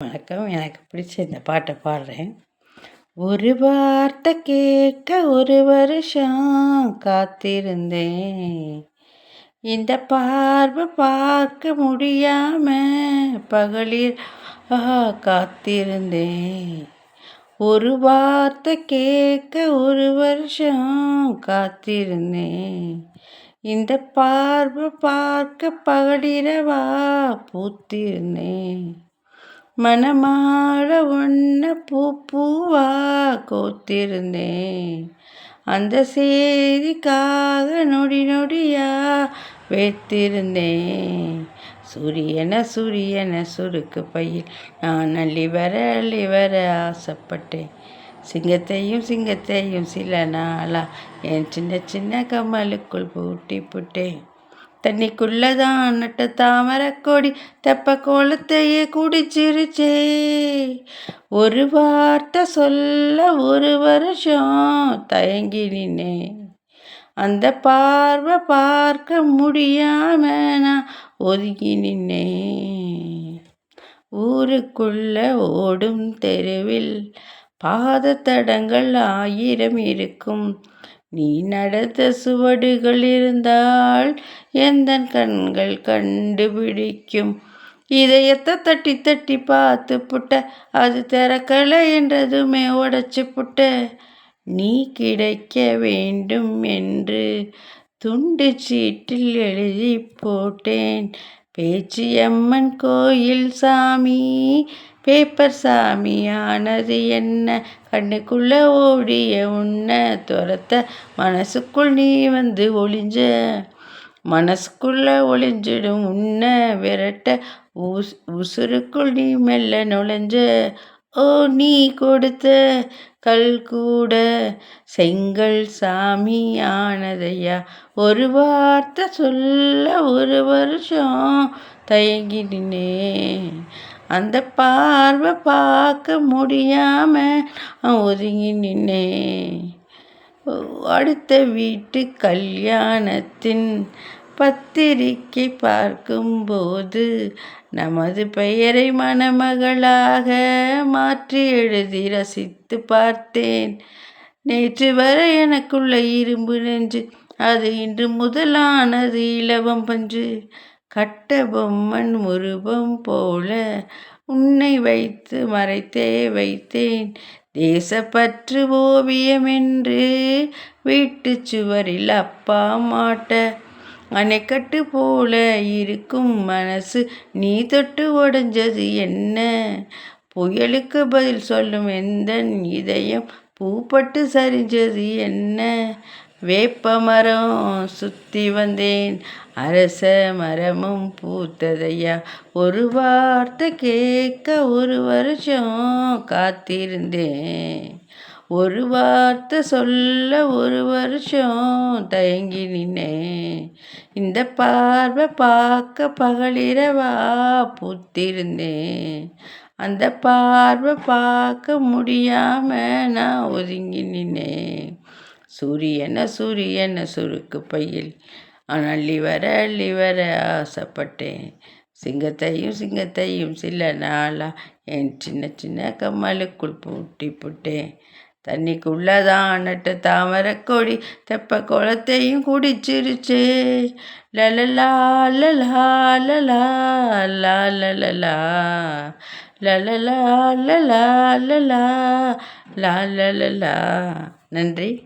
வணக்கம். எனக்கு பிடிச்ச இந்த பாட்டை பாடுறேன். ஒரு வார்த்தை கேட்க ஒரு வருஷம் காத்திருந்தேன். இந்த பார்வை பார்க்க முடியாம பகலில் காத்திருந்தேன். ஒரு வார்த்தை கேட்க ஒரு வருஷம் காத்திருந்தேன். இந்த பார்வை பார்க்க பகலிரவா பூத்திருந்தேன். மனமாட ஒன்ன பூவா கோத்திருந்தேன். அந்த செய்திக்காக நொடி நொடியா வைத்திருந்தேன். சூரியன சுருக்கு பையில் நான் அள்ளி வர ஆசைப்பட்டேன். சிங்கத்தையும் சில நாளா என் சின்ன கம்மலுக்குள் பூட்டி புட்டேன். தண்ணிக்குள்ளதான் நட்ட தாமரக்கொடி தெப்ப கோலத்தையே குடிச்சிருச்சே. ஒரு வார்த்தை சொல்ல ஒரு வருஷம் தயங்கி நின்னேன். அந்த பார்வை பார்க்க முடியாம நான் ஒதுங்கி நின்னேன். ஊருக்குள்ள ஓடும் தெருவில் பாதத்தடங்கள் 1000 இருக்கும். நீ நடந்த சுவடுகள் இருந்தால் எந்தன் கண்கள் கண்டுபிடிக்கும். இதயத்தை தட்டி பார்த்து புட்ட, அது திறக்கலை என்றதுமே உடைச்சு புட்ட. நீ கிடைக்க வேண்டும் என்று துண்டு சீட்டில் எழுதி போட்டேன். பேச்சியம்மன் கோயில் சாமி பேப்பர் சாமி ஆனது என்ன? கண்ணுக்குள்ள ஓடிய உன்னை துரத்த மனசுக்குள் நீ வந்து ஒளிஞ்ச. மனசுக்குள்ள ஒளிஞ்சிடும் உன்னை விரட்ட உசுருக்குள் நீ மெல்ல நுழைஞ்ச. ஓ, நீ கொடுத்த கல் கூட செங்கல் சாமி ஆனதையா. ஒரு வார்த்தை சொல்ல ஒரு வருஷம் தயங்கி நின்னேன். அந்த பார்வை பார்க்க முடியாம ஒதுங்கி நின்னேன். அடுத்த வீட்டு கல்யாணத்தின் பத்திரிக்கை பார்க்கும்போது நமது பெயரை மணமகளாக மாற்றி எழுதி ரசித்து பார்த்தேன். நேற்று வரை எனக்குள்ள இரும்பு நெஞ்சு, அது இன்று முதலானது இலவம் பஞ்சு. கட்ட பொம்மன் உருவம் போல உன்னை வைத்து மறைத்தே வைத்தேன். தேசப்பற்று ஓவியம் என்று வீட்டு சுவரில் அப்பா மாட்ட. அணைக்கட்டு போல இருக்கும் மனசு நீ தொட்டு உடைஞ்சது என்ன? புயலுக்கு பதில் சொல்லும் எந்தன் இதயம் பூப்பட்டு சரிஞ்சது என்ன? வேப்ப மரம் சுத்தி வந்தேன், அரச மரமும் பூத்ததையா. ஒரு வார்த்தை கேட்க ஒரு வருஷம் காத்திருந்தேன். ஒரு வார்த்தை சொல்ல ஒரு வருஷம் தயங்கி நின்னேன். இந்த பார்வை பார்க்க பகலிரவா பூத்திருந்தேன். அந்த பார்வை பார்க்க முடியாம நான் ஒதுங்கி நின்னேன். சூரியன சுருக்கு பையில் அள்ளி வர ஆசைப்பட்டேன். சிங்கத்தையும் சில நாளா என் சின்ன கம்மலுக்குள் பூட்டி புட்டேன். தண்ணிக்குள்ளதான் நட்ட தாமரக்கொடி தெப்ப குளத்தையும் குடிச்சிருச்சே. லலலா லலா லலா லலலா லலலா லலா லலா லலலா. நன்றி.